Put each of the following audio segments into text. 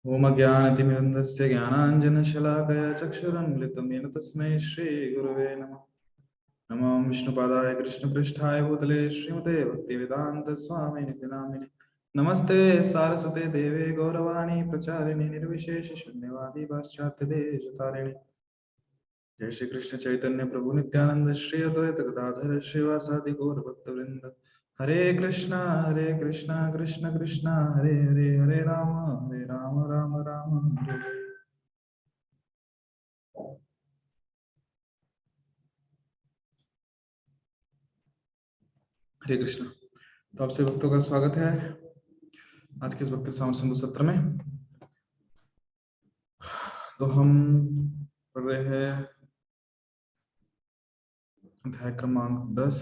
ओम अज्ञानतिमिरन्धस्य ज्ञानाञ्जनशलाकया चक्षुरुन्मिलितं येन तस्मै श्रीगुरवे नमः। नमो विष्णुपादाय कृष्णपृष्ठाय भूतले श्रीमते भक्तिवेदान्तस्वामिनिति नामिने। नमस्ते सारस्वते देवे गौरवाणी प्रचारिणे निर्विशेषशून्यवादी पाश्चात्यदेशतारिणे। जय श्री कृष्ण चैतन्य प्रभु नित्यानंद श्री अद्वैत गदाधर श्रीवासादि गौर भक्तवृंद। हरे कृष्णा कृष्ण कृष्णा हरे हरे, हरे राम राम राम हरे हरे। हरे कृष्ण। तो आपसे भक्तों का स्वागत है आज के इस भक्ति साम सिंधु सत्र में। तो हम पढ़ रहे हैं अध्याय क्रमांक 10।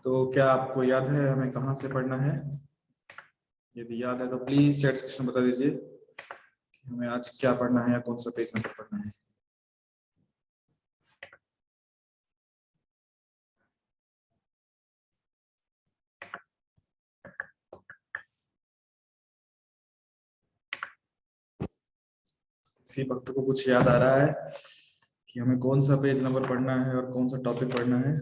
तो क्या आपको याद है हमें कहाँ से पढ़ना है? यदि याद है तो प्लीज चैट सेक्शन में बता दीजिए कि हमें आज क्या पढ़ना है या कौन सा पेज नंबर पढ़ना है। किसी भक्त को कुछ याद आ रहा है कि हमें कौन सा पेज नंबर पढ़ना है और कौन सा टॉपिक पढ़ना है?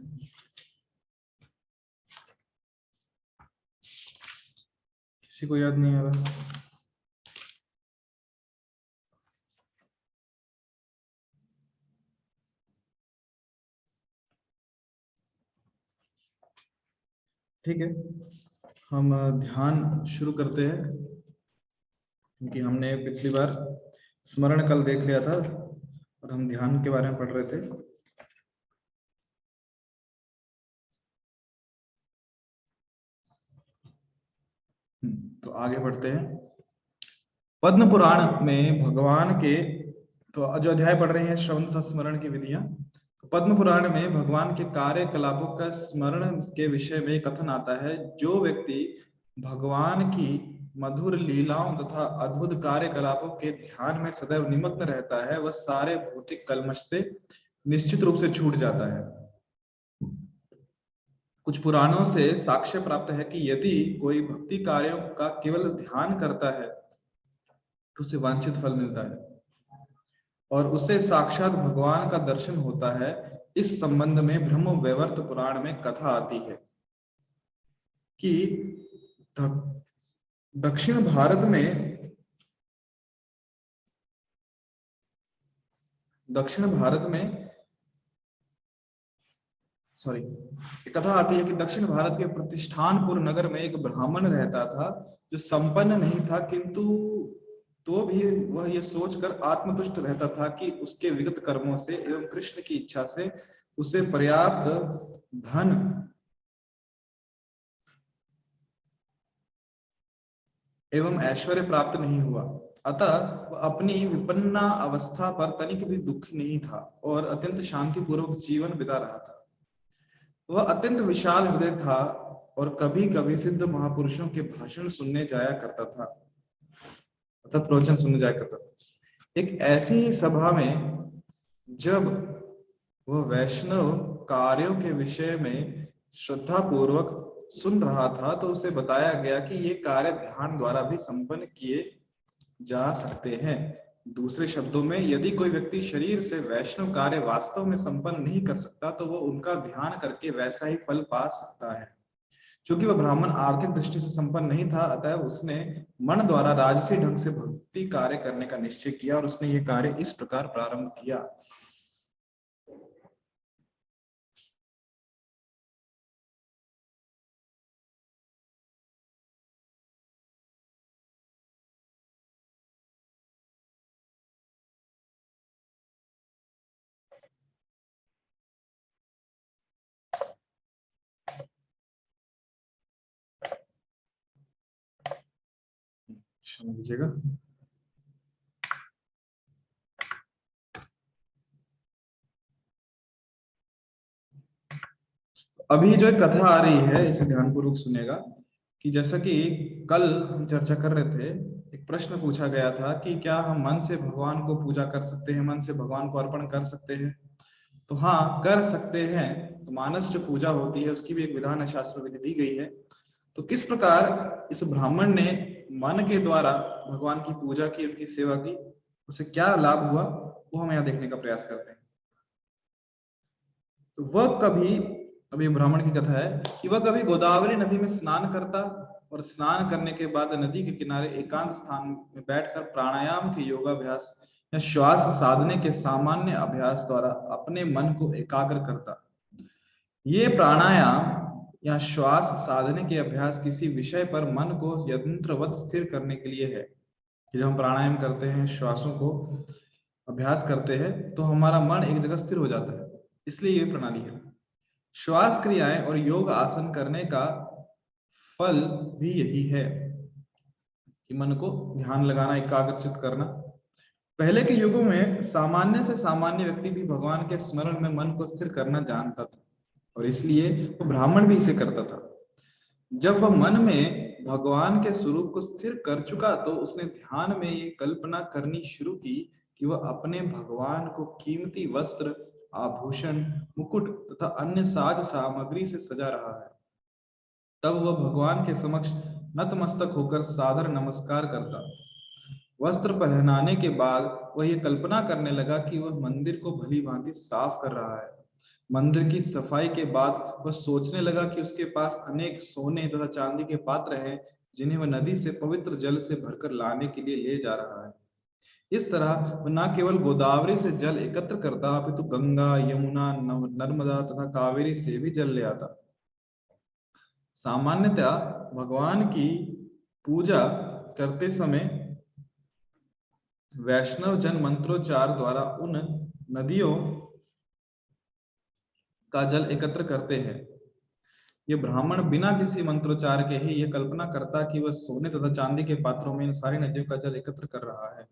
किसी को याद नहीं आ रहा? ठीक है, हम ध्यान शुरू करते हैं क्योंकि हमने पिछली बार स्मरण कल देख लिया था और हम ध्यान के बारे में पढ़ रहे थे। तो आगे बढ़ते हैं। पद्म पुराण में भगवान के, तो जो अध्याय पढ़ रहे हैं श्रवण तथा स्मरण की विधियां, तो पद्म पुराण में भगवान के कार्यकलापों का स्मरण के विषय में कथन आता है। जो व्यक्ति भगवान की मधुर लीलाओं तथा अद्भुत कार्यकलापों के ध्यान में सदैव निमग्न रहता है, वह सारे भौतिक कल्मश से निश्चित रूप से छूट जाता है। कुछ पुराणों से साक्ष्य प्राप्त है कि यदि कोई भक्ति कार्यों का केवल ध्यान करता है तो उसे वांछित फल मिलता है और उसे साक्षात भगवान का दर्शन होता है। इस संबंध में ब्रह्म वैवर्त पुराण में कथा आती है कि दक्षिण भारत में कथा आती है कि दक्षिण भारत के प्रतिष्ठानपुर नगर में एक ब्राह्मण रहता था जो संपन्न नहीं था, किंतु तो भी वह यह सोचकर आत्मतुष्ट रहता था कि उसके विगत कर्मों से एवं कृष्ण की इच्छा से उसे पर्याप्त धन एवं ऐश्वर्य प्राप्त नहीं हुआ। अतः वह अपनी विपन्ना अवस्था पर तनिक भी दुखी नहीं था और अत्यंत शांतिपूर्वक जीवन बिता रहा था। वह अत्यंत विशाल हृदय था और कभी कभी सिद्ध महापुरुषों के भाषण सुनने जाया करता था, अर्थात प्रवचन सुनने जाया करता था। एक ऐसी ही सभा में जब वह वैष्णव कार्यों के विषय में श्रद्धा पूर्वक सुन रहा था तो उसे बताया गया कि ये कार्य ध्यान द्वारा भी संपन्न किए जा सकते हैं। दूसरे शब्दों में, यदि कोई व्यक्ति शरीर से वैष्णव कार्य वास्तव में संपन्न नहीं कर सकता तो वह उनका ध्यान करके वैसा ही फल पा सकता है। क्योंकि वह ब्राह्मण आर्थिक दृष्टि से संपन्न नहीं था, अतः उसने मन द्वारा राजसी ढंग से भक्ति कार्य करने का निश्चय किया और उसने ये कार्य इस प्रकार प्रारंभ किया। क्षमा कीजिएगा। अभी जो कथा आ रही है इसे ध्यानपूर्वक सुनेगा कि जैसा कि कल हम चर्चा कर रहे थे, एक प्रश्न पूछा गया था कि क्या हम मन से भगवान को पूजा कर सकते हैं, मन से भगवान को अर्पण कर सकते हैं। तो हाँ, कर सकते हैं। तो मानस जो पूजा होती है उसकी भी एक विधान है, शास्त्र विधि दी गई है। तो किस प्रकार इस ब्राह्मण ने मन के द्वारा भगवान की पूजा की, उनकी सेवा की, उसे क्या लाभ हुआ, वो हम यहाँ देखने का प्रयास करते हैं। तो वह कभी, अभी ब्राह्मण की कथा है कि वह कभी गोदावरी नदी में स्नान करता और स्नान करने के बाद नदी के किनारे एकांत स्थान में बैठकर प्राणायाम के योगाभ्यास या श्वास साधने के सामान्य अभ्यास द्वारा अपने मन को एकाग्र करता। ये प्राणायाम या श्वास साधने के अभ्यास किसी विषय पर मन को यंत्रवत स्थिर करने के लिए है। कि जब हम प्राणायाम करते हैं, श्वासों को अभ्यास करते हैं, तो हमारा मन एक जगह स्थिर हो जाता है, इसलिए ये प्रणाली है। श्वास क्रियाएं और योग आसन करने का फल भी यही है कि मन को ध्यान लगाना, एकाग्रचित करना। पहले के युगों में सामान्य से सामान्य व्यक्ति भी भगवान के स्मरण में मन को स्थिर करना जानता था, और इसलिए वो ब्राह्मण भी इसे करता था। जब वह मन में भगवान के स्वरूप को स्थिर कर चुका, तो उसने ध्यान में ये कल्पना करनी शुरू की कि वह अपने भगवान को कीमती वस्त्र, आभूषण, मुकुट तथा अन्य साज सामग्री से सजा रहा है। तब वह भगवान के समक्ष नतमस्तक होकर सादर नमस्कार करता। वस्त्र पहनाने के बाद वह ये कल्पना करने लगा कि वह मंदिर को भली भांति साफ कर रहा है। मंदिर की सफाई के बाद वह सोचने लगा कि उसके पास अनेक सोने तथा चांदी के पात्र हैं, जिन्हें वह नदी से पवित्र जल से भरकर लाने के लिए ले जा रहा है। इस तरह वह न केवल गोदावरी से जल एकत्र करता, अपितु गंगा, यमुना, नर्मदा तथा कावेरी से भी जल ले आता। सामान्यतया भगवान की पूजा करते समय वैष्णव जन मंत्रोच्चार द्वारा उन नदियों का जल एकत्र करते हैं। ये ब्राह्मण बिना किसी मंत्रोच्चार के ही ये कल्पना करता कि वह सोने तथा चांदी के पात्रों में इन सारी नदियों का जल एकत्र कर रहा है।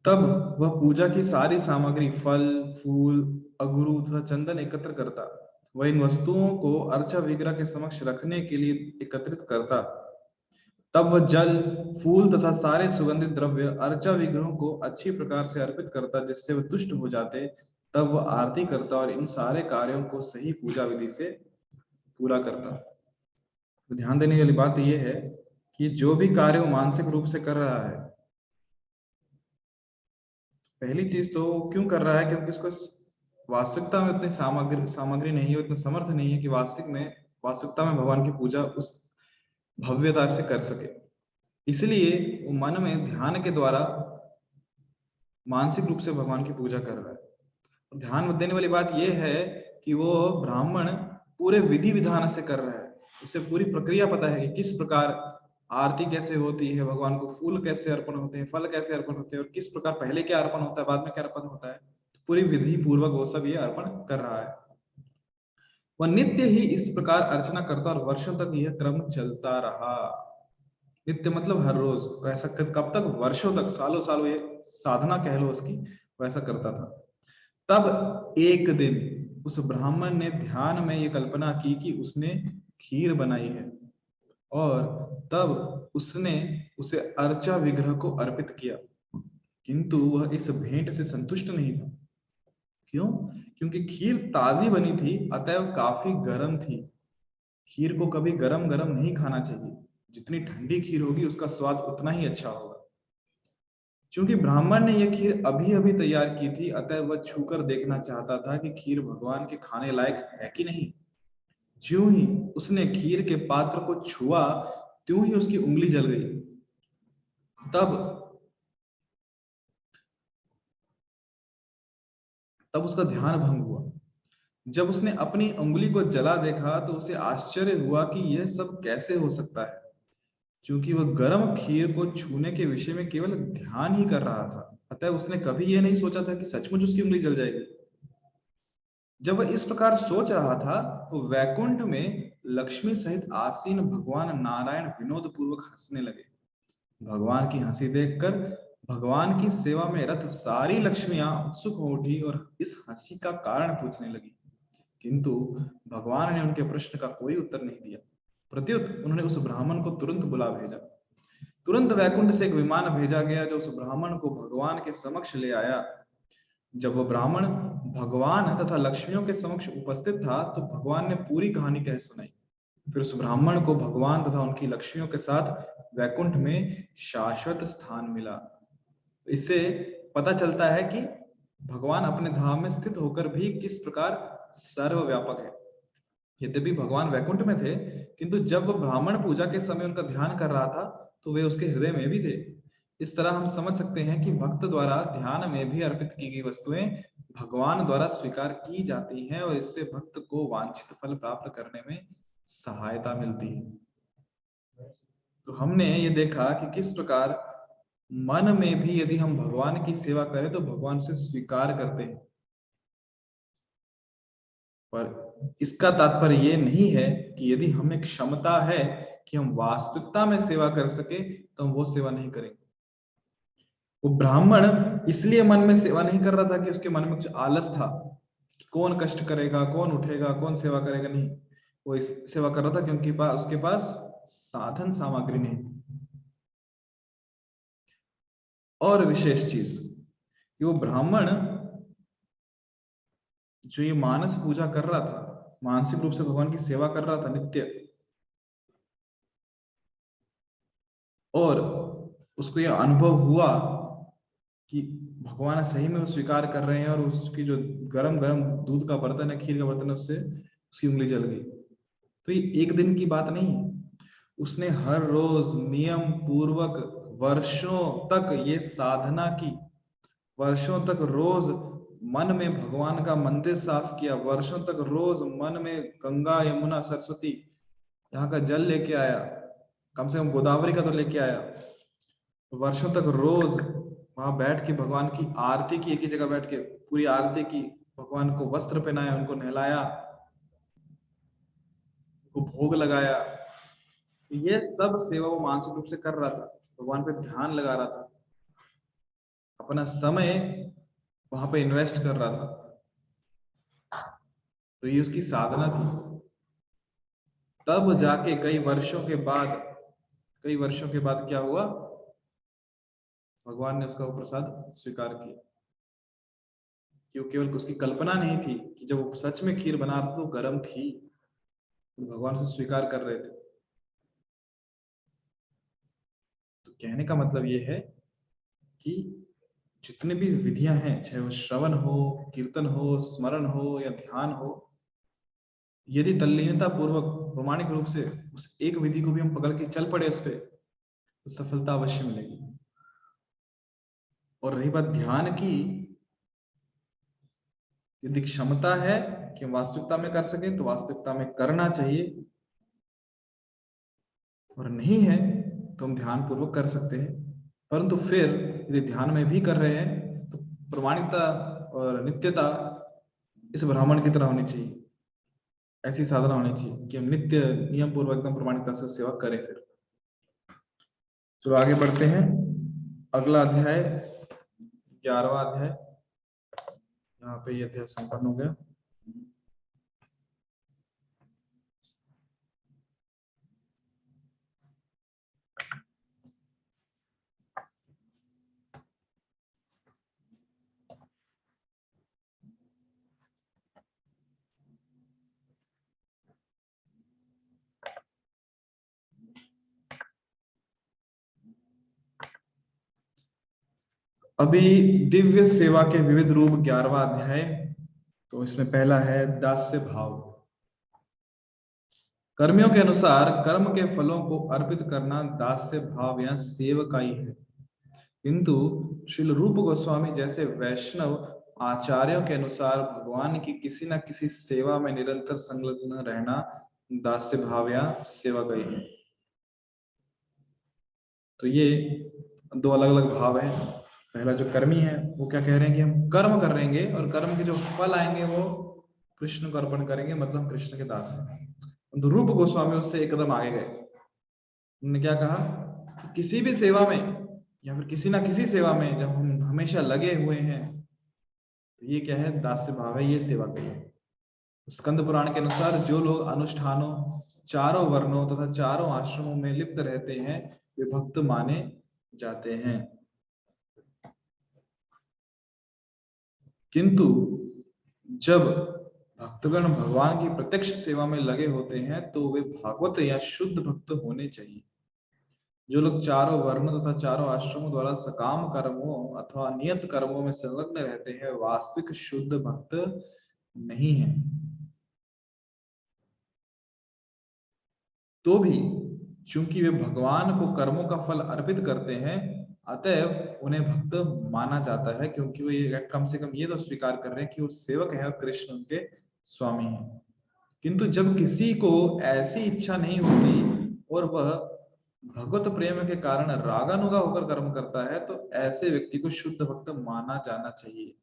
तब वह पूजा की सारी सामग्री, फल, फूल, अगुरु तथा चंदन एकत्र करता। वह इन वस्तुओं को अर्चा विग्रह के समक्ष रखने के लिए एकत्रित करता। तब वह जल, फूल तथा सारे सुगंधित द्रव्य अर्चा विग्रहों को अच्छी प्रकार से अर्पित करता, जिससे वह तुष्ट हो जाते। तब वह आरती करता और इन सारे कार्यों को सही पूजा विधि से पूरा करता। तो ध्यान देने वाली बात यह है कि जो भी कार्य वो मानसिक रूप से कर रहा है, पहली चीज तो क्यों कर रहा है, क्योंकि उसको वास्तविकता में उतनी सामग्री नहीं है, उतना समर्थ नहीं है कि वास्तविकता में भगवान की पूजा उस भव्यता से कर सके। इसलिए वो मन में ध्यान के द्वारा मानसिक रूप से भगवान की पूजा कर रहा है। ध्यान देने वाली बात यह है कि वो ब्राह्मण पूरे विधि विधान से कर रहा है। उसे पूरी प्रक्रिया पता है कि किस प्रकार आरती कैसे होती है, भगवान को फूल कैसे अर्पण होते हैं, फल कैसे अर्पण होते हैं, और किस प्रकार पहले क्या अर्पण होता है, बाद में क्या अर्पण होता है। पूरी विधि पूर्वक वो सब ये अर्पण कर रहा है। वह नित्य ही इस प्रकार अर्चना करता और वर्षों तक यह क्रम चलता रहा। नित्य मतलब हर रोज। ऐसा कब तक? वर्षों तक, सालों सालों ये साधना कह लो उसकी, वैसा करता था। तब एक दिन उस ब्राह्मण ने ध्यान में ये कल्पना की कि उसने खीर बनाई है, और तब उसने उसे अर्चा विग्रह को अर्पित किया। किंतु वह इस भेंट से संतुष्ट नहीं था। क्यों? क्योंकि खीर ताजी बनी थी, अतएव काफी गर्म थी। खीर को कभी गरम गरम नहीं खाना चाहिए। जितनी ठंडी खीर होगी उसका स्वाद उतना ही अच्छा होगा। क्योंकि ब्राह्मण ने यह खीर अभी अभी तैयार की थी, अतः वह छूकर देखना चाहता था कि खीर भगवान के खाने लायक है कि नहीं। ज्यों ही उसने खीर के पात्र को छुआ, त्यों ही उसकी उंगली जल गई। तब उसका ध्यान भंग हुआ। जब उसने अपनी उंगली को जला देखा तो उसे आश्चर्य हुआ कि यह सब कैसे हो सकता है, क्योंकि वह गर्म खीर को छूने के विषय में केवल ध्यान ही कर रहा था। अतः उसने कभी यह नहीं सोचा था कि सचमुच उसकी उंगली जल जाएगी। जब वह इस प्रकार सोच रहा था तो वैकुंठ में लक्ष्मी सहित आसीन भगवान नारायण विनोद पूर्वक हंसने लगे। भगवान की हंसी देखकर भगवान की सेवा में रत सारी लक्ष्मियां उत्सुक हो उठी और इस हंसी का कारण पूछने लगी। किंतु भगवान ने उनके प्रश्न का कोई उत्तर नहीं दिया। प्रत्युत उन्होंने उस ब्राह्मण को तुरंत बुला भेजा। तुरंत वैकुंठ से एक विमान भेजा गया जो उस ब्राह्मण को भगवान के समक्ष ले आया। जब वह ब्राह्मण भगवान तथा लक्ष्मियों के समक्ष उपस्थित था तो भगवान ने पूरी कहानी कह सुनाई। फिर उस ब्राह्मण को भगवान तथा उनकी लक्ष्मियों के साथ वैकुंठ में शाश्वत स्थान मिला। इससे पता चलता है कि भगवान अपने धाम में स्थित होकर भी किस प्रकार सर्वव्यापक है। यद्यपि भगवान वैकुंठ में थे, किंतु जब वह ब्राह्मण पूजा के समय उनका ध्यान कर रहा था तो वे उसके हृदय में भी थे। इस तरह हम समझ सकते हैं कि भक्त द्वारा ध्यान में भी अर्पित की गई वस्तुएं भगवान द्वारा स्वीकार की जाती हैं और इससे भक्त को वांछित फल प्राप्त करने में सहायता मिलती है। तो हमने ये देखा कि किस प्रकार मन में भी यदि हम भगवान की सेवा करें तो भगवान से स्वीकार करते हैं, पर इसका तात्पर्य ये नहीं है कि यदि हमें क्षमता है कि हम वास्तविकता में सेवा कर सके तो हम वो सेवा नहीं करेंगे। वो ब्राह्मण इसलिए मन में सेवा नहीं कर रहा था कि उसके मन में कुछ आलस था कि कौन कष्ट करेगा, कौन उठेगा, कौन सेवा करेगा, नहीं। वो इस सेवा कर रहा था क्योंकि उसके पास साधन सामग्री नहीं। और विशेष चीज कि वो ब्राह्मण जो ये मानस पूजा कर रहा था, मानसिक रूप से भगवान की सेवा कर रहा था नित्य, और उसको ये अनुभव हुआ कि भगवान सही में वो स्वीकार कर रहे हैं और उसकी जो गरम गरम दूध का बर्तन है, खीर का बर्तन है, उससे उसकी उंगली जल गई। तो ये एक दिन की बात नहीं, उसने हर रोज नियम पूर्वक वर्षों तक ये साधना की, वर्षों तक रोज मन में भगवान का मंदिर साफ किया, वर्षों तक रोज मन में गंगा यमुना सरस्वती यहाँ का जल लेके आया, कम से कम गोदावरी का तो लेके आया, वर्षों तक रोज वहां बैठ के भगवान की आरती की, एक ही जगह बैठ के पूरी आरती की, भगवान को वस्त्र पहनाया, उनको नहलाया, उनको भोग लगाया। ये सब सेवा वो मानसिक रूप से कर रहा था, भगवान पे ध्यान लगा रहा था, अपना समय वहां पे इन्वेस्ट कर रहा था। तो ये उसकी साधना थी। तब जाके कई वर्षों के बाद क्या हुआ, भगवान ने उसका वो प्रसाद स्वीकार किया। क्यों? केवल उसकी कल्पना नहीं थी कि जब वो सच में खीर बना रहा था तो गर्म थी, तो भगवान उसे स्वीकार कर रहे थे। तो कहने का मतलब ये है कि जितने भी विधियां हैं, चाहे वो श्रवण हो, कीर्तन हो, स्मरण हो या ध्यान हो, यदि तल्लीनता पूर्वक प्रामाणिक रूप से उस एक विधि को भी हम पकड़ के चल पड़े उस पर, तो सफलता अवश्य मिलेगी। और रही बात ध्यान की, यदि क्षमता है कि हम वास्तविकता में कर सके तो वास्तविकता में करना चाहिए, और नहीं है तो हम ध्यान पूर्वक कर सकते हैं। परंतु फिर यदि ध्यान में भी कर रहे हैं तो प्रमाणिकता और नित्यता इस ब्राह्मण की तरह होनी चाहिए, ऐसी साधना होनी चाहिए कि हम नित्य नियम पूर्वक एकदम प्रमाणिकता से सेवा करें। फिर चलो आगे बढ़ते हैं। अगला अध्याय 11वां अध्याय, यहाँ पे ये अध्याय संपन्न हो गया। अभी दिव्य सेवा के विविध रूप 11वां अध्याय। तो इसमें पहला है दास्य भाव। कर्मियों के अनुसार कर्म के फलों को अर्पित करना दास्य भाव या सेवकाई है, किंतु श्रील रूप गोस्वामी जैसे वैष्णव आचार्यों के अनुसार भगवान की किसी न किसी सेवा में निरंतर संलग्न रहना दास्य भाव या सेवकाई है। तो ये दो अलग अलग भाव हैं। पहला जो कर्मी है वो क्या कह रहे हैं कि हम कर्म करेंगे और कर्म के जो फल आएंगे वो कृष्ण को अर्पण करेंगे, मतलब हम कृष्ण के दास हैं। तो रूप गोस्वामी उससे एक कदम आगे गए। उन्होंने क्या कहा कि किसी भी सेवा में या फिर किसी ना किसी सेवा में जब हम हमेशा लगे हुए हैं तो ये क्या है, दास्य भाव है, ये सेवा कहिए। स्कंद पुराण के अनुसार जो लोग अनुष्ठानों, चारों वर्णों तथा चारों आश्रमों में लिप्त रहते हैं वे भक्त माने जाते हैं। किंतु जब भक्तगण भगवान की प्रत्यक्ष सेवा में लगे होते हैं तो वे भागवत या शुद्ध भक्त होने चाहिए। जो लोग चारों वर्ण तथा चारों आश्रमों द्वारा सकाम कर्मों अथवा नियत कर्मों में संलग्न रहते हैं वास्तविक शुद्ध भक्त नहीं है। तो भी चूंकि वे भगवान को कर्मों का फल अर्पित करते हैं, अतएव उन्हें भक्त माना जाता है, क्योंकि वो ये कम से कम ये तो स्वीकार कर रहे हैं कि वो सेवक है और कृष्ण उनके स्वामी हैं। किंतु जब किसी को ऐसी इच्छा नहीं होती और वह भगवत प्रेम के कारण रागानुगा होकर कर्म करता है, तो ऐसे व्यक्ति को शुद्ध भक्त माना जाना चाहिए।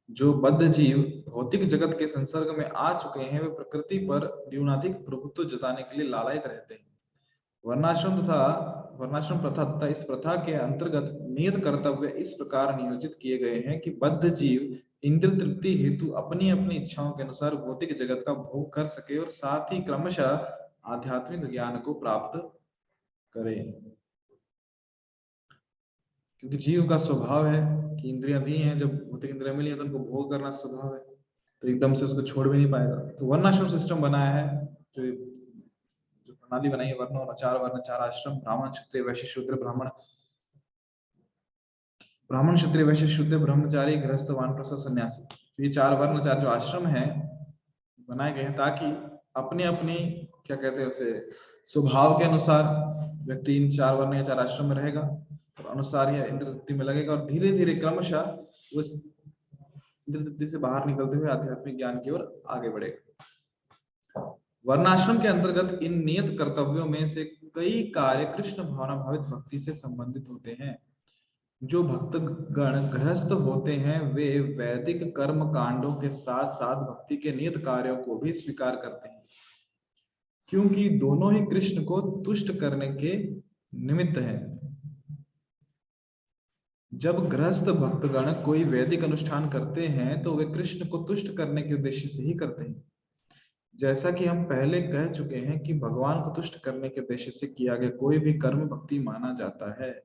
जो बद्ध जीव भौतिक जगत के संसर्ग में आ चुके हैं, वे प्रकृति पर न्यूनाधिक प्रभुत्व जताने के लिए लालायित रहते हैं। वर्णाश्रम प्रथा तथा इस प्रथा के अंतर्गत नियत कर्तव्य इस प्रकार नियोजित किए गए हैं कि बद्ध जीव इंद्र तृप्ति हेतु अपनी अपनी इच्छाओं के अनुसार भौतिक जगत का भोग कर सके और साथ ही क्रमशः आध्यात्मिक ज्ञान को प्राप्त करे। क्योंकि जीव का स्वभाव है कि इंद्रियां दी हैं, जब भौतिक इंद्रियां मिली है तो उनको भोग करना स्वभाव है, तो एकदम से उसको छोड़ भी नहीं पाएगा। तो वर्णाश्रम सिस्टम बनाया है, जो प्रणाली बनाई है, चार वर्ण चार आश्रम, ब्राह्मण क्षत्रिय वैश्य शूद्र ब्राह्मण क्षत्रिय वैश्य शूद्र ब्रह्मचारी गृहस्थ वानप्रस्थ सन्यासी। तो ये चार वर्ण चार जो आश्रम है बनाए गए हैं ताकि अपने अपनी क्या कहते हैं उसे स्वभाव के अनुसार व्यक्ति इन चार वर्ण या चार आश्रम में रहेगा और अनुसार ही इंद्र तृप्ति में लगेगा और धीरे धीरे क्रमशः उस इंद्र तृप्ति से बाहर निकलते हुए आध्यात्मिक ज्ञान की ओर आगे बढ़ेगा। वर्णाश्रम के अंतर्गत इन नियत कर्तव्यों में से कई कार्य कृष्ण भावना भावित भक्ति से संबंधित होते हैं। जो भक्त गण गृहस्थ होते हैं वे वैदिक कर्म कांडों के साथ साथ भक्ति के नियत कार्यों को भी स्वीकार करते हैं, क्योंकि दोनों ही कृष्ण को तुष्ट करने के निमित्त है। जब गृहस्थ भक्तगण कोई वैदिक अनुष्ठान करते हैं तो वे कृष्ण को तुष्ट करने के उद्देश्य से ही करते हैं। जैसा कि हम पहले कह चुके हैं कि भगवान को तुष्ट करने के उद्देश्य से किया गया कोई भी कर्म भक्ति माना जाता है।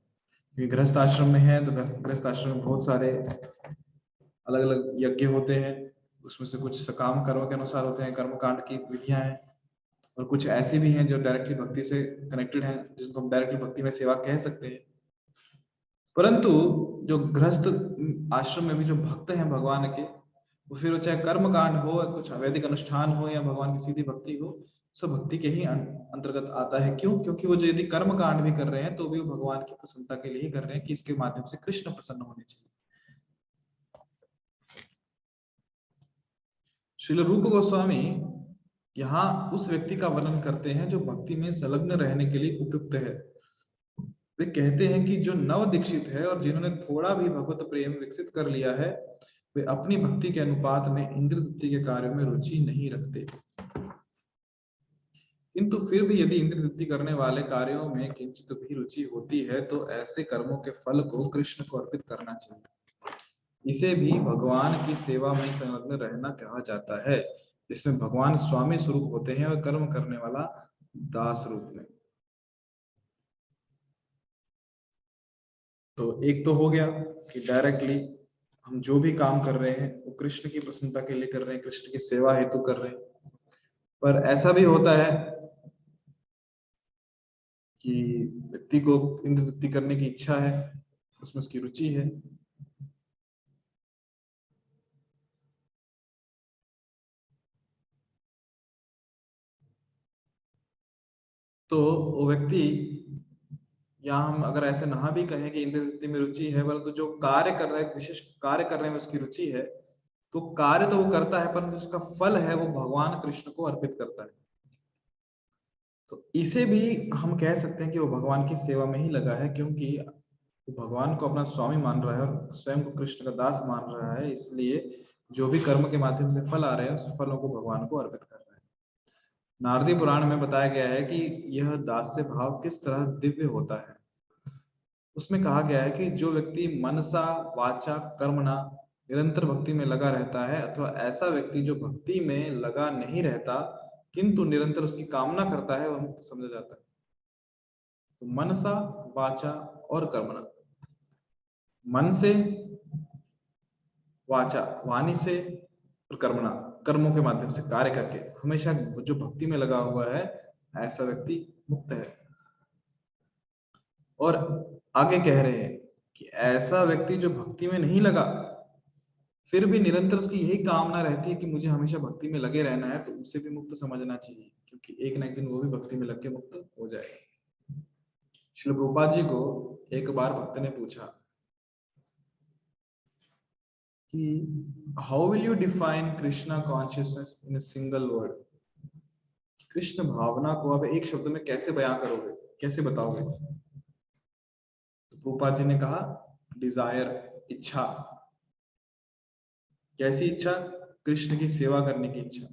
गृहस्थ आश्रम में है तो गृहस्थ आश्रम में बहुत सारे अलग अलग यज्ञ होते हैं, उसमें से कुछ सकाम कर्म के अनुसार होते हैं, कर्मकांड की विधियां हैं, और कुछ ऐसी भी हैं जो डायरेक्टली भक्ति से कनेक्टेड हैं, जिनको हम डायरेक्टली भक्ति में सेवा कह सकते हैं। परंतु जो गृहस्थ आश्रम में भी जो भक्त हैं भगवान के, वो फिर चाहे कर्मकांड हो, कुछ वैदिक अनुष्ठान हो या भगवान की सीधी भक्ति हो, सब भक्ति के ही अंतर्गत आता है। क्यों? क्योंकि वो जो यदि कर्म कांड भी कर रहे हैं तो भी वो भगवान की प्रसन्नता के लिए ही कर रहे हैं कि इसके माध्यम से कृष्ण प्रसन्न होने चाहिए। श्रील रूप गोस्वामी यहाँ उस व्यक्ति का वर्णन करते हैं जो भक्ति में संलग्न रहने के लिए उपयुक्त है। वे कहते हैं कि जो नव दीक्षित है और जिन्होंने थोड़ा भी भगवत प्रेम विकसित कर लिया है, वे अपनी भक्ति के अनुपात में इंद्र तृप्ति के कार्यों में रुचि नहीं रखते। किंतु फिर भी यदि इंद्र तृप्ति करने वाले कार्यों में किंचित भी रुचि होती है तो ऐसे कर्मों के फल को कृष्ण को अर्पित करना चाहिए। इसे भी भगवान की सेवा में संलग्न रहना कहा जाता है, जिसमें भगवान स्वामी स्वरूप होते हैं और कर्म करने वाला दास रूप में। तो एक तो हो गया कि डायरेक्टली हम जो भी काम कर रहे हैं वो कृष्ण की प्रसन्नता के लिए कर रहे हैं, कृष्ण की सेवा हेतु कर रहे हैं। पर ऐसा भी होता है कि व्यक्ति को इंद्र तृप्ति करने की इच्छा है, उसमें उसकी रुचि है, तो वो व्यक्ति, या हम अगर ऐसे ना भी कहें कि इंद्र तृप्ति में रुचि है, परंतु जो कार्य कर रहा है, विशेष कार्य करने में उसकी रुचि है, तो कार्य तो वो करता है परंतु उसका फल है वो भगवान कृष्ण को अर्पित करता है। तो इसे भी हम कह सकते हैं कि वो भगवान की सेवा में ही लगा है, क्योंकि वो भगवान को अपना स्वामी मान रहा है और स्वयं को कृष्ण का दास मान रहा है, इसलिए जो भी कर्म के माध्यम से फल आ रहे हैं उस फलों को भगवान को अर्पित कर रहा है। नारदी पुराण में बताया गया है कि यह दास्य भाव किस तरह दिव्य होता है। उसमें कहा गया है कि जो व्यक्ति मनसा वाचा कर्मणा निरंतर भक्ति में लगा रहता है, अथवा ऐसा व्यक्ति जो भक्ति में लगा नहीं रहता किंतु निरंतर उसकी कामना करता है, वह मुक्त समझा जाता है। तो मनसा वाचा और कर्मणा, मन से, वाचा वाणी से, और कर्मणा कर्मों के माध्यम से कार्य करके हमेशा जो भक्ति में लगा हुआ है, ऐसा व्यक्ति मुक्त है। और आगे कह रहे हैं कि ऐसा व्यक्ति जो भक्ति में नहीं लगा, फिर भी निरंतर उसकी यही कामना रहती है कि मुझे हमेशा भक्ति में लगे रहना है, तो उसे भी मुक्त समझना चाहिए, क्योंकि एक ना एक दिन वो भी भक्ति में लग के मुक्त हो जाएगा। श्रील प्रभुपाद जी को एक बार भक्त ने पूछा कि how will you define Krishna consciousness in a single word, Krishna भावना को आप एक शब्द में कैसे बयां करोगे, कैसे बताओगे? तो प्रभुपाद जी ने कहा डिजायर, इच्छा। कैसी इच्छा? कृष्ण की सेवा करने की इच्छा।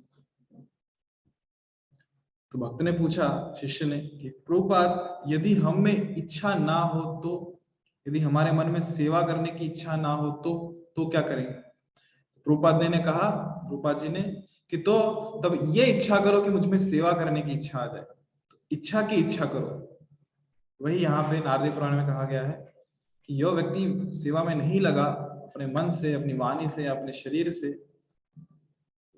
तो भक्त ने पूछा, शिष्य ने, कि प्रभुपाद यदि हम में इच्छा ना हो तो, यदि हमारे मन में सेवा करने की इच्छा ना हो तो क्या करेंगे? प्रभुपाद ने कहा, प्रभुपाद जी ने, कि तो तब ये इच्छा करो कि मुझ में सेवा करने की इच्छा आ जाए। तो इच्छा की इच्छा करो। वही यहाँ पे नारदी पुराण में कहा गया है कि जो व्यक्ति सेवा में नहीं लगा, अपने मन से, अपनी वाणी से, अपने शरीर से,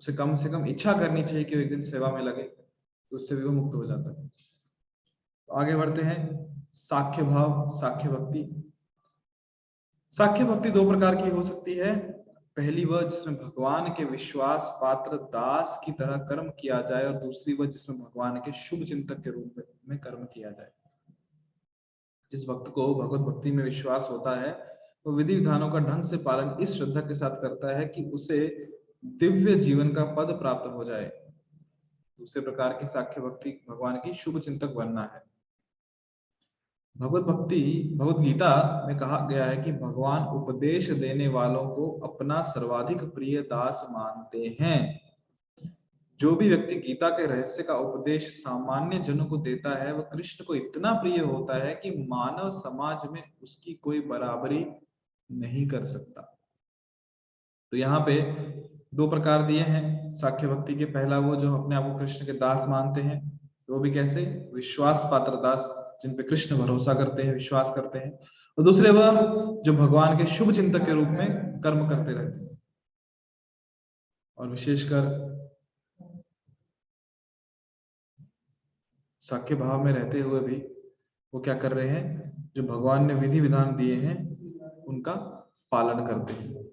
उसे कम से कम इच्छा करनी चाहिए कि वो एक दिन सेवा में लगे, तो उससे भी वो मुक्त हो जाता है। तो आगे बढ़ते हैं। साख्य भाव, साख्य भक्ति। साख्य भक्ति दो प्रकार की हो सकती है। पहली वह जिसमें भगवान के विश्वास पात्र दास की तरह कर्म किया जाए, और दूसरी वह जिसमें भगवान के शुभ चिंतक के रूप में कर्म किया जाए। जिस भक्त को भगवत भक्ति में विश्वास होता है, वो विधि विधानों का ढंग से पालन इस श्रद्धा के साथ करता है कि उसे दिव्य जीवन का पद प्राप्त हो जाए। दूसरे प्रकार की साख्य भक्ति भगवान की शुभ चिंतक बनना है। भगवत भक्ति, भगवत गीता में कहा गया है कि भगवान उपदेश देने वालों को अपना सर्वाधिक प्रिय दास मानते हैं। जो भी व्यक्ति गीता के रहस्य का उपदेश सामान्य जनों को देता है, वह कृष्ण को इतना प्रिय होता है कि मानव समाज में उसकी कोई बराबरी नहीं कर सकता। तो यहाँ पे दो प्रकार दिए हैं साख्य भक्ति के। पहला वो जो अपने आप को कृष्ण के दास मानते हैं, वो भी कैसे? विश्वास पात्र दास, जिन पे कृष्ण भरोसा करते हैं, विश्वास करते हैं। और दूसरे वह जो भगवान के शुभ चिंतक के रूप में कर्म करते रहते हैं, और विशेषकर साख्य भाव में रहते हुए भी वो क्या कर रहे हैं? जो भगवान ने विधि विधान दिए हैं उनका पालन करते हैं। वो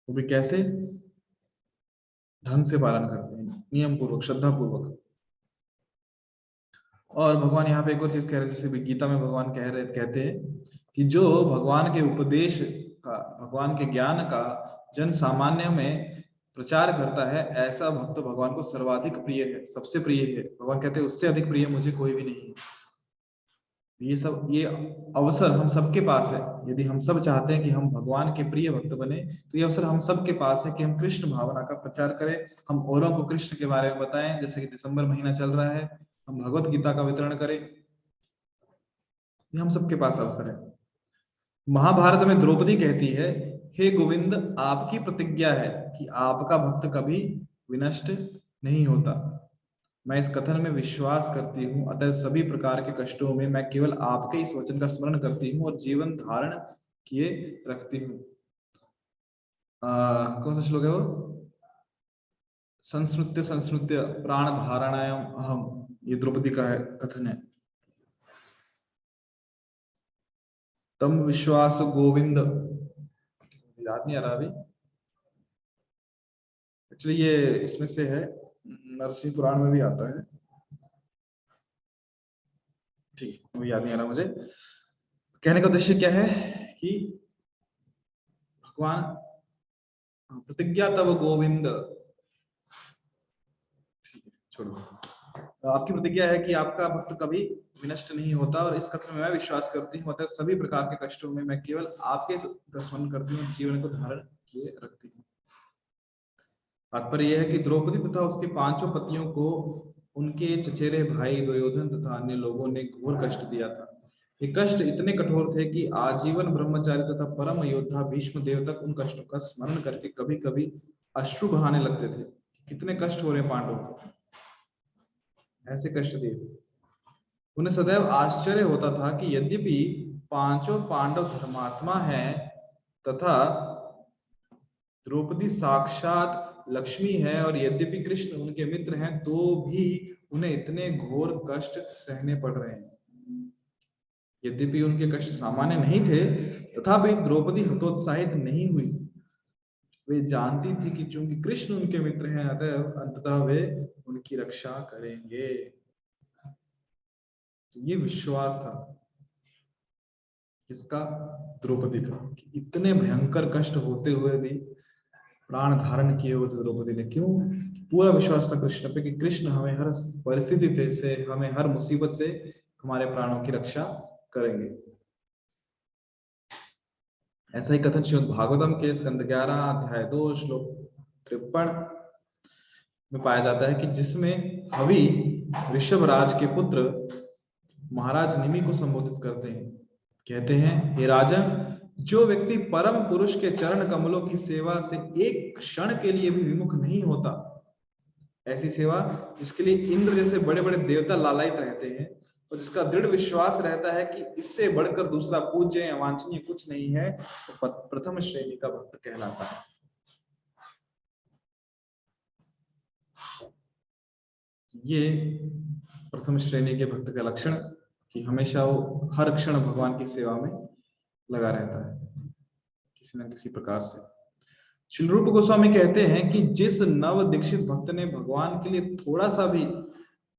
भी कैसे? ढंग से पालन करते हैं, नियम पूर्वक, श्रद्धा पूर्वक। और भगवान यहाँ पे एक और चीज कह रहे हैं, जैसे भी गीता में भगवान कहते हैं कि जो भगवान के उपदेश का, भगवान के ज्ञान का जन सामान्य में प्रचार करता है, ऐसा भक्त भगवान को सर्वाधिक प्रिय है, सबसे प्रिय है। भगवान कहते हैं उससे अधिक प्रिय मुझे कोई भी नहीं है। ये अवसर हम सबके पास है। यदि हम सब चाहते हैं कि हम भगवान के प्रिय भक्त बने, तो ये अवसर हम सबके पास है कि हम कृष्ण भावना का प्रचार करें, हम औरों को कृष्ण के बारे में बताएं। जैसे कि दिसंबर महीना चल रहा है, हम भगवत गीता का वितरण करें। ये हम सबके पास अवसर है। महाभारत में द्रौपदी कहती है, हे गोविंद, आपकी प्रतिज्ञा है कि आपका भक्त कभी विनष्ट नहीं होता। मैं इस कथन में विश्वास करती हूँ, अतः सभी प्रकार के कष्टों में मैं केवल आपके इस वचन का स्मरण करती हूँ और जीवन धारण किए रखती हूँ। कौन सा श्लोक है वो? संस्मृत्य संस्मृत्य प्राण धारणायाम अहम, ये द्रौपदी का है, कथन है। तम विश्वास गोविंद, याद नहीं आ रहा अभी एक्चुअली, ये इसमें से है, नरसिंह पुराण में भी आता है। ठीक, वो याद नहीं आ रहा मुझे। कहने का उद्देश्य क्या है कि भगवान प्रतिज्ञा तब गोविंद, छोड़ो, आपकी प्रतिज्ञा है कि आपका भक्त कभी विनष्ट नहीं होता, और इस कथन में मैं विश्वास करती हूँ, अतः सभी प्रकार के कष्टों में मैं केवल आपके स्मरण करती हूँ, जीवन को धारण किए रखती हूँ। तात्पर्य यह है कि द्रौपदी तथा उसके पांचों पतियों को उनके चचेरे भाई दुर्योधन तथा अन्य लोगों ने घोर कष्ट दिया था। ये कष्ट इतने कठोर थे कि आजीवन ब्रह्मचारी तथा परम योद्धा भीष्म देव तक उन कष्टों का स्मरण करके कभी कभी अश्रु बहाने लगते थे। कितने कष्ट हो रहे पांडवों को, ऐसे कष्ट दिए। उन्हें सदैव आश्चर्य होता था कि यद्यपि पांचों पांडव धर्मात्मा हैं तथा द्रौपदी साक्षात लक्ष्मी है, और यद्यपि कृष्ण उनके मित्र हैं तो भी उन्हें इतने घोर कष्ट सहने पड़ रहे हैं। यद्यपि उनके कष्ट सामान्य नहीं थे, तथापि द्रौपदी हतोत्साहित नहीं हुई। वे जानती थी कि चूंकि कृष्ण उनके मित्र हैं, अतः अंततः वे उनकी रक्षा करेंगे। तो ये विश्वास था किसका? द्रौपदी का, कि इतने भयंकर कष्ट होते हुए भी प्राण धारण किए हुए थे द्रौपदी ने। क्यों? पूरा विश्वास था कृष्ण पे कि कृष्ण हमें हर परिस्थिति से, हमें हर मुसीबत से हमारे प्राणों की रक्षा करेंगे। ऐसा ही कथन श्रीमद् भागवतम के स्कंद 11 अध्याय 2 श्लोक 53 में पाया जाता है कि जिसमें हवि ऋषभ राज के पुत्र महाराज निमि को संबोधित करते हैं। कहते हैं, हे राजन, जो व्यक्ति परम पुरुष के चरण कमलों की सेवा से एक क्षण के लिए भी विमुख नहीं होता, ऐसी सेवा जिसके लिए इंद्र जैसे बड़े बड़े देवता लालायित रहते हैं, और जिसका दृढ़ विश्वास रहता है कि इससे बढ़कर दूसरा पूज्य या वांछनीय कुछ नहीं है, तो प्रथम श्रेणी का भक्त कहलाता है। ये प्रथम श्रेणी के भक्त का लक्षण कि हमेशा वो हर क्षण भगवान की सेवा में लगा रहता है किसी न किसी प्रकार से। श्री रूप गोस्वामी कहते हैं कि जिस नव दीक्षित भक्त ने भगवान के लिए थोड़ा सा भी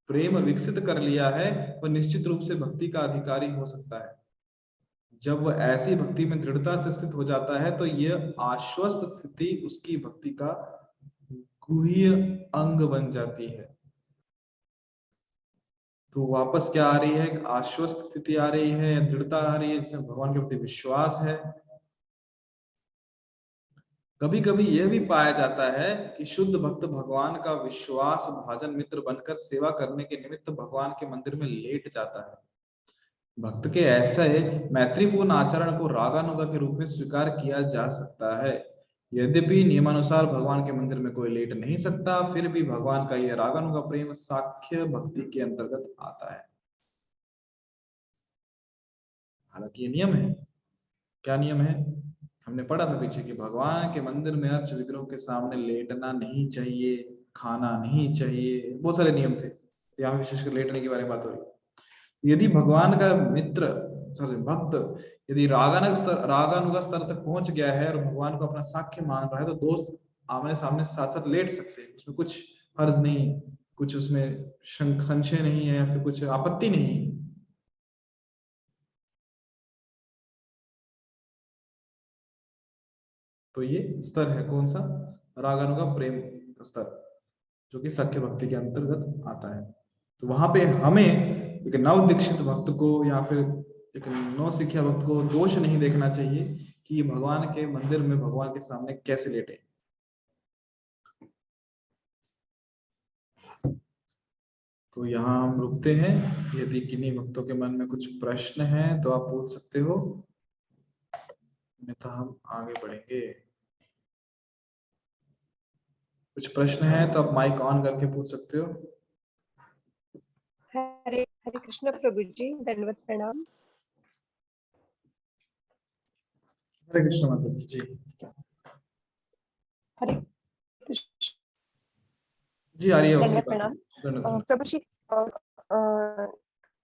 प्रेम विकसित कर लिया है, वह निश्चित रूप से भक्ति का अधिकारी हो सकता है। जब वह ऐसी भक्ति में दृढ़ता से स्थित हो जाता है, तो यह आश्वस्त स्थिति उसकी भक्ति का गुह्य अंग बन जाती है। तो वापस क्या आ रही है? एक आश्वस्त स्थिति आ रही है, दृढ़ता आ रही है, जिसमें भगवान के प्रति विश्वास है। कभी कभी यह भी पाया जाता है कि शुद्ध भक्त भगवान का विश्वास भाजन मित्र बनकर सेवा करने के निमित्त भगवान के मंदिर में लेट जाता है। भक्त के ऐसे मैत्रीपूर्ण आचरण को रागानुगा के रूप में स्वीकार किया जा सकता है। यद्यपि नियमानुसार भगवान के मंदिर में कोई लेट नहीं सकता, फिर भी भगवान का यह रागानुगा प्रेम साख्य भक्ति के अंतर्गत आता है। हालांकि ये नियम है। क्या नियम है? हमने पढ़ा था पीछे कि भगवान के मंदिर में अर्च विग्रहों के सामने लेटना नहीं चाहिए, खाना नहीं चाहिए, बहुत सारे नियम थे। यहाँ विशेषकर लेटने के बारे में बात हो रही। यदि भगवान का मित्र भक्त यदि रागानुगा स्तर तक पहुंच गया है और भगवान को अपना साख्य मान रहा है, तो दोस्त आमने सामने साथ साथ लेट सकते हैं, उसमें कुछ हर्ज नहीं, कुछ उसमें संशय नहीं है, फिर कुछ आपत्ति नहीं। तो ये स्तर है कौन सा? रागानुगा प्रेम स्तर, जो कि सख्य भक्ति के अंतर्गत आता है। तो वहां पे हमें एक नव दीक्षित भक्त को या फिर एक नव शिक्षा भक्त को दोष नहीं देखना चाहिए कि भगवान के मंदिर में भगवान के सामने कैसे लेटे। तो यहाँ हम रुकते हैं। यदि किन्हीं भक्तों के मन में कुछ प्रश्न है तो आप पूछ सकते हो, अन्यथा हम आगे बढ़ेंगे। कुछ प्रश्न है तो आप माइक ऑन करके पूछ सकते हो। हरे हरे कृष्ण प्रभु जी, दंडवत प्रणाम। हरे कृष्ण माता जी। हरे कृष्ण जी आ रही है दंडवत प्रणाम। प्रभु जी,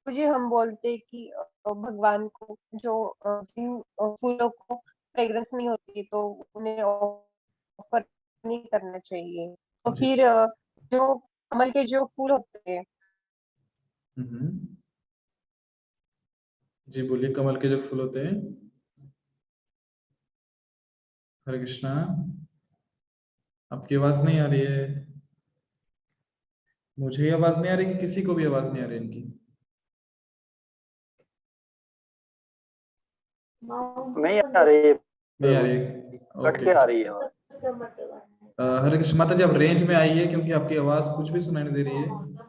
मुझे हम बोलते कि भगवान को जो जिन फूलों को फ्रेग्रेंस नहीं होती तो उन्हें ऑफर नहीं करना चाहिए। तो फिर जो कमल के जो फूल होते हैं, जी बोलिए, कमल के जो फूल होते हैं। हरे कृष्णा, आपकी आवाज नहीं आ रही है। मुझे आवाज नहीं आ रही कि किसी को भी आवाज नहीं आ रही इनकी? नहीं आ रही है। नहीं आ रही, कट के आ रही है। हरे कृष्ण माता जी, आप रेंज में आइए क्योंकि आपकी आवाज कुछ भी सुनाई नहीं दे रही है।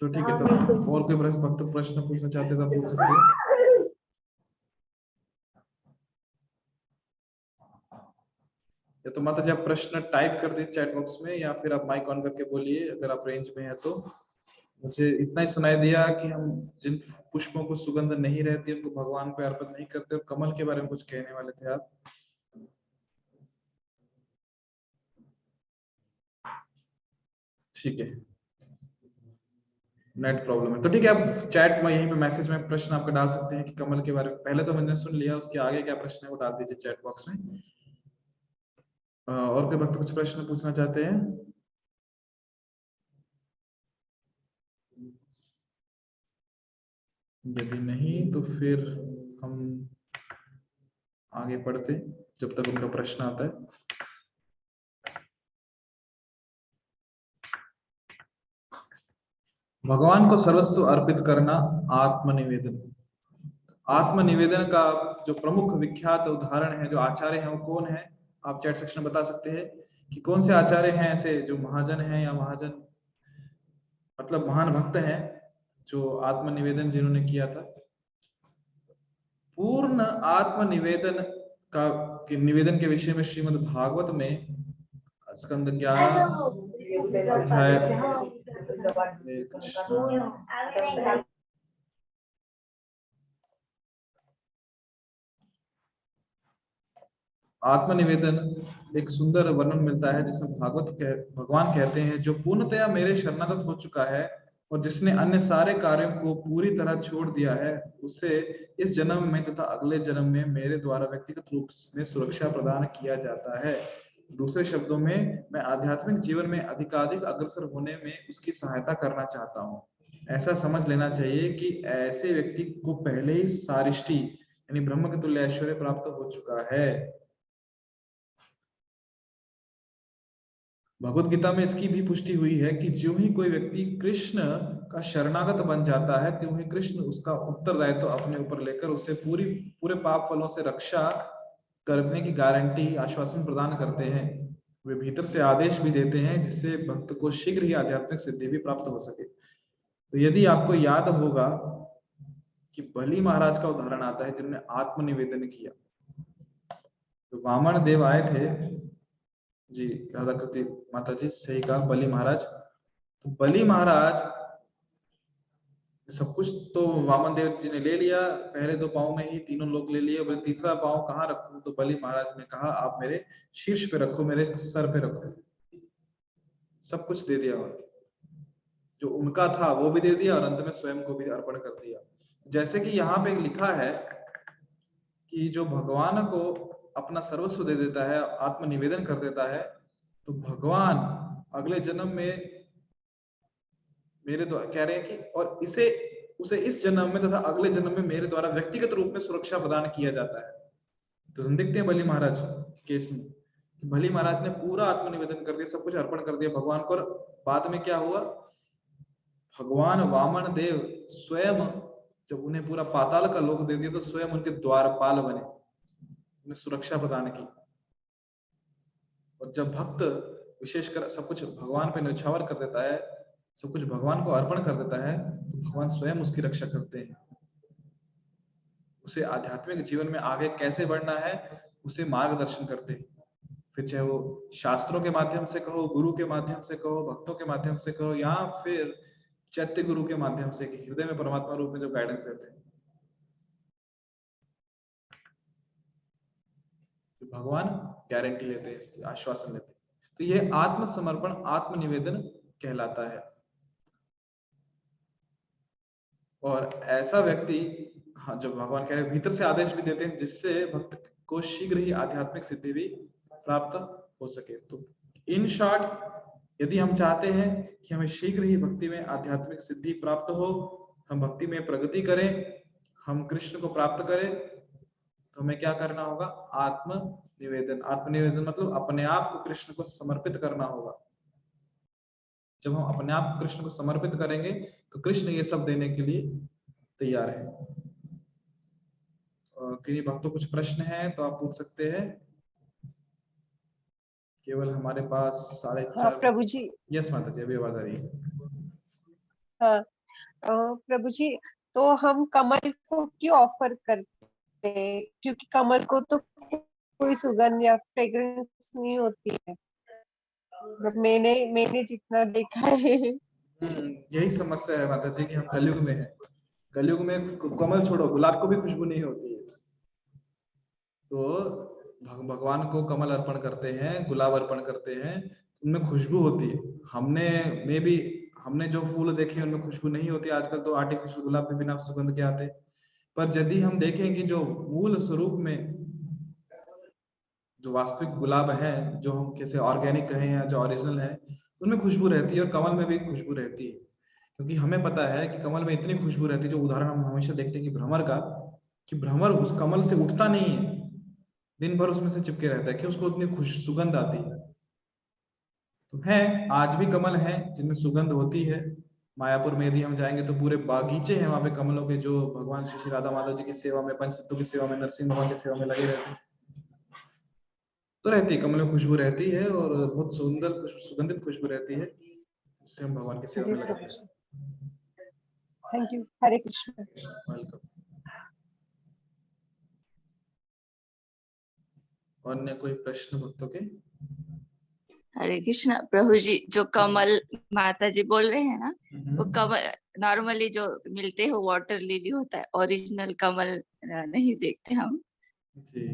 तो ठीक है, तो और कोई प्रश्न पूछना चाहते तो आप पूछ सकते हैं। या तो माता जी आप प्रश्न टाइप कर दीजिए चैट बॉक्स में, या फिर आप माइक ऑन करके बोलिए अगर आप रेंज में है तो। मुझे इतना ही सुनाई दिया कि हम जिन पुष्पों को सुगंध नहीं रहती उनको भगवान पे अर्पित नहीं करते। और कमल के बारे में कुछ कहने वाले थे आप? ठीक है, नेट प्रॉब्लम है तो ठीक है, आप चैट में यहीं पे मैसेज में प्रश्न आपका डाल सकते हैं कि कमल के बारे में पहले तो मैंने सुन लिया, उसके आगे क्या प्रश्न है वो डाल दीजिए चैट बॉक्स में। और कोई भक्त कुछ प्रश्न पूछना चाहते हैं? यदि नहीं तो फिर हम आगे बढ़ते जब तक उनका प्रश्न आता है। भगवान को सर्वस्व अर्पित करना, आत्मनिवेदन। आत्मनिवेदन का जो प्रमुख विख्यात उदाहरण है, जो आचार्य हैं वो कौन है? आप चैट सेक्शन में बता सकते हैं कि कौन से आचार्य हैं ऐसे जो महाजन हैं, या महाजन मतलब महान भक्त हैं जो आत्मनिवेदन जिन्होंने किया था। पूर्ण आत्मनिवेदन का के निवेदन के विषय में श्रीमद् भागवत में स्कंद 11 अध्याय आत्मनिवेदन एक सुंदर वर्णन मिलता है जिसमें भगवान कहते हैं, जो पूर्णतया मेरे शरणागत हो चुका है और जिसने अन्य सारे कार्यों को पूरी तरह छोड़ दिया है, उसे इस जन्म में तथा अगले जन्म में मेरे द्वारा व्यक्तिगत रूप में सुरक्षा प्रदान किया जाता है। दूसरे शब्दों में, मैं आध्यात्मिक जीवन में अधिकाधिक अग्रसर होने में उसकी सहायता करना चाहता हूँ। ऐसा समझ लेना चाहिए कि ऐसे व्यक्ति को पहले ही सारिष्टि यानी ब्रह्म के तुल्य ऐश्वर्य प्राप्त हो चुका है। भगवत गीता में इसकी भी पुष्टि हुई है कि जो ही कोई व्यक्ति कृष्ण का शरणागत बन जाता है, त्यों ही कृष्ण उसका उत्तरदायित्व तो अपने ऊपर लेकर उसे पूरे पाप फलों से रक्षा करने की गारंटी, आश्वासन प्रदान करते हैं। वे भीतर से आदेश भी देते हैं जिससे भक्त को शीघ्र ही आध्यात्मिक सिद्धि भी प्राप्त हो सके। तो यदि आपको याद होगा कि बलि महाराज का उदाहरण आता है जिन्होंने आत्मनिवेदन किया। तो वामन देव आए थे जी, राधा कृति माता जी सही कहा, बलि महाराज। तो बलि महाराज सब कुछ तो वामन देव जी ने ले लिया, पहले 2 पाँव में ही तीनों लोग ले लिए। बोले तीसरा पाँव कहाँ रखूं? तो बलि महाराज ने कहा, आप मेरे शीर्ष पे रखो, मेरे सर पे रखो। सब कुछ दे दिया, और जो उनका था वो भी दे दिया और अंत में स्वयं को भी अर्पण कर दिया। जैसे कि यहाँ पे लिखा है कि जो भगवान को अपना सर्वस्व दे देता है, आत्मनिवेदन कर देता है, तो भगवान अगले जन्म में मेरे द्वारा कह रहे हैं कि और उसे इस जन्म में तथा अगले जन्म में मेरे द्वारा व्यक्तिगत रूप में सुरक्षा प्रदान किया जाता है। तो हम देखते हैं बलि महाराज केस में, बलि महाराज ने पूरा आत्मनिवेदन कर दिया, सब कुछ अर्पण कर दिया भगवान को। बाद में क्या हुआ? भगवान वामन देव स्वयं जब उन्हें पूरा पाताल का लोक दे दिया, तो स्वयं उनके द्वारपाल बने, उन्हें सुरक्षा प्रदान की। और जब भक्त विशेषकर सब कुछ भगवान पे न्यौछावर कर देता है, सब कुछ भगवान को अर्पण कर देता है, तो भगवान स्वयं उसकी रक्षा करते हैं। उसे आध्यात्मिक जीवन में आगे कैसे बढ़ना है उसे मार्गदर्शन करते हैं। फिर चाहे वो शास्त्रों के माध्यम से कहो, गुरु के माध्यम से कहो, भक्तों के माध्यम से कहो, या फिर चैत्य गुरु के माध्यम से कि हृदय में परमात्मा रूप में जो गाइडेंस देते हैं, तो भगवान गारंटी लेते हैं, इसकी आश्वासन लेते हैं। तो यह आत्मसमर्पण, आत्मनिवेदन कहलाता है। और ऐसा व्यक्ति, हाँ, जो भगवान कह रहे हैं भीतर से आदेश भी देते हैं जिससे भक्त को शीघ्र ही आध्यात्मिक सिद्धि भी प्राप्त हो सके। तो इन शॉर्ट, यदि हम चाहते हैं कि हमें शीघ्र ही भक्ति में आध्यात्मिक सिद्धि प्राप्त हो, हम भक्ति में प्रगति करें, हम कृष्ण को प्राप्त करें, तो हमें क्या करना होगा? आत्मनिवेदन। आत्मनिवेदन मतलब अपने आप को कृष्ण को समर्पित करना होगा। जब हम अपने आप को कृष्ण को समर्पित करेंगे तो कृष्ण ये सब देने के लिए तैयार है। किन्हीं भक्तों कुछ प्रश्न हैं तो आप पूछ सकते हैं। केवल हमारे पास 4:30। हाँ प्रभु जी। यस माता जी, अभी आवाज आ रही है। हाँ प्रभु जी, तो हम कमल को क्यों ऑफर करते हैं? क्योंकि कमल को तो कोई सुगंध या फ्रेग्रेंस नहीं होती है, मतलब मैंने जितना देखा है। यही समस्या है माता जी कि हम कलयुग में हैं। कलयुग में कमल छोड़ो, गुलाब को भी खुशबू नहीं होती है। तो भगवान को कमल अर्पण करते हैं, गुलाब अर्पण करते हैं, उनमें खुशबू होती है। हमने जो फूल देखे उनमें खुशबू नहीं होती। आजकल तो आर्टिफिशियल गुलाब भी बिना सुगंध के आते। पर यदि हम देखें कि जो मूल स्वरूप में जो वास्तविक गुलाब है, जो हम कैसे ऑर्गेनिक कहें या जो ओरिजिनल है, उनमें खुशबू रहती है और कमल में भी खुशबू रहती है। क्योंकि हमें पता है कि कमल में इतनी खुशबू रहती है, जो उदाहरण हम हमेशा देखते हैं कि भ्रमर का, कि भ्रमर उस कमल से उठता नहीं है, दिन भर उसमें से चिपके रहता है कि उसको उतनी खुश सुगंध आती है। तो है, आज भी कमल है जिनमें सुगंध होती है। मायापुर में यदि हम जाएंगे तो पूरे बागीचे हैं वहां पे कमलों के, जो भगवान श्री राधा माधव जी की सेवा में, पंचतत्व की सेवा में, नरसिंह भगवान की सेवा में लगे रहते हैं। तो रहती है, कमल में खुशबू रहती है और बहुत सुंदर सुगंधित खुशबू रहती है, जिससे हम भगवान की सेवा जी में लगते प्रभु हैं। जी, thank you. Hare Krishna. Welcome. अन्य कोई प्रश्न भक्तों के? हरे कृष्ण प्रभु जी। जो कमल माता जी बोल रहे हैं ना, वो कमल नॉर्मली जो मिलते हैं वाटर लिली होता है, ओरिजिनल कमल नहीं देखते हम। जी,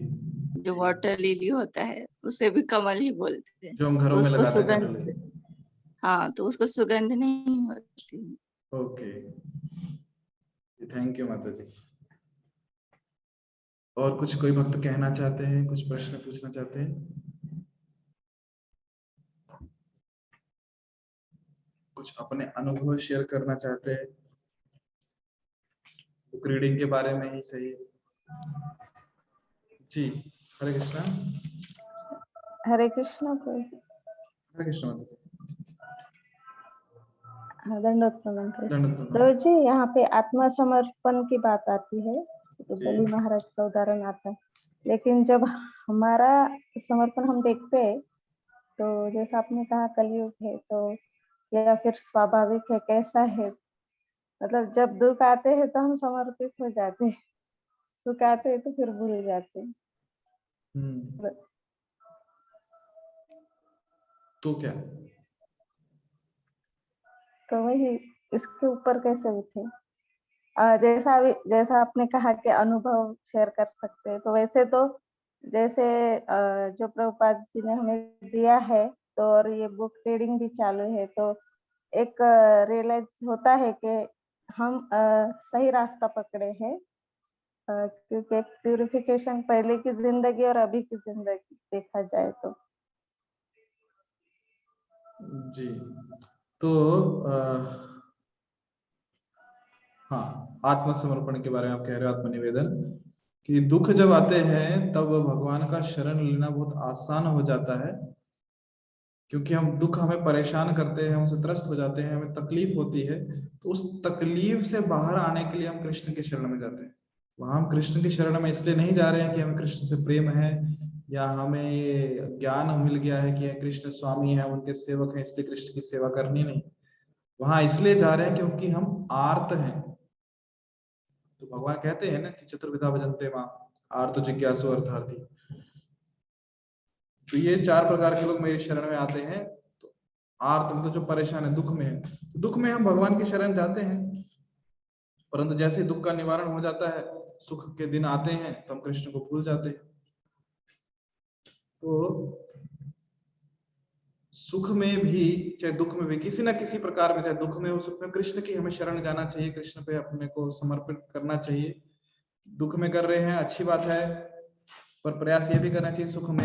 जो वाटर लिली होता है उसे भी कमल ही बोलते हैं। जो हम घरों में उसको लगाते हैं सुगंध, जनरली। हाँ, तो उसको सुगंध नहीं होती। ओके, थैंक यू माता जी। और कुछ कोई भक्त कहना चाहते हैं, कुछ प्रश्न पूछना चाहते हैं? कुछ अपने अनुभव शेयर करना चाहते हैं, बुक रीडिंग के बारे में ही सही। जी, हरे कृष्णा। हरे कृष्ण प्रभु। हरे कृष्ण माता जी। हाँ, दंडवत प्रणाम प्रभु। दंडवत प्रणाम। प्रभु जी, यहाँ पे आत्मसमर्पण की बात आती है, तो जी। बलि महाराज का उदाहरण आता है। लेकिन जब हमारा समर्पण हम देखते हैं, तो जैसा आपने कहा कलयुग है, तो या फिर स्वाभाविक है, कैसा है, मतलब जब दुख आते हैं तो हम समर्पित हो जाते हैं, सुख आते हैं तो फिर भूल जाते हैं। तो क्या? तो वही, इसके ऊपर कैसे उठे? जैसा आपने कहा कि अनुभव शेयर कर सकते हैं, तो वैसे तो जैसे जो प्रभुपाद जी ने हमें दिया है, तो और ये बुक रीडिंग भी चालू है, तो एक रियलाइज होता है कि हम सही रास्ता पकड़े हैं, क्योंकि प्यूरिफिकेशन पहले की जिंदगी और अभी की जिंदगी देखा जाए तो। जी, तो हाँ, आत्मसमर्पण के बारे में आप कह रहे हो, आत्मनिवेदन, कि दुख जब आते हैं तब भगवान का शरण लेना बहुत आसान हो जाता है, क्योंकि हम दुख हमें परेशान करते हैं, हमसे त्रस्त हो जाते हैं, हमें तकलीफ होती है, तो उस तकलीफ से बाहर आने के लिए हम कृष्ण के शरण में जाते हैं। वहां हम कृष्ण के शरण में इसलिए नहीं जा रहे हैं कि हमें कृष्ण से प्रेम है या हमें ये ज्ञान मिल गया है कि कृष्ण स्वामी है, उनके सेवक हैं, इसलिए कृष्ण की सेवा करनी नहीं। वहां इसलिए जा रहे हैं क्योंकि हम आर्त हैं। तो भगवान कहते हैं ना कि चतुर्विधा भजन्ते मां, आर्त जिज्ञासु अर्थार्थी। तो ये 4 प्रकार के लोग मेरी शरण में आते हैं। तो आर्त मतलब जो परेशान है, दुख में है, तो दुख में हम भगवान की शरण जाते हैं, परंतु जैसे ही दुख का निवारण हो जाता है, सुख के दिन आते हैं, तो हम कृष्ण को भूल जाते हैं। तो सुख में भी चाहे दुख में भी, किसी ना किसी प्रकार में, चाहे दुख में हो सुख में, कृष्ण की हमें शरण जाना चाहिए, कृष्ण पे अपने को समर्पित करना चाहिए। दुख में कर रहे हैं अच्छी बात है, पर प्रयास ये भी करना चाहिए सुख में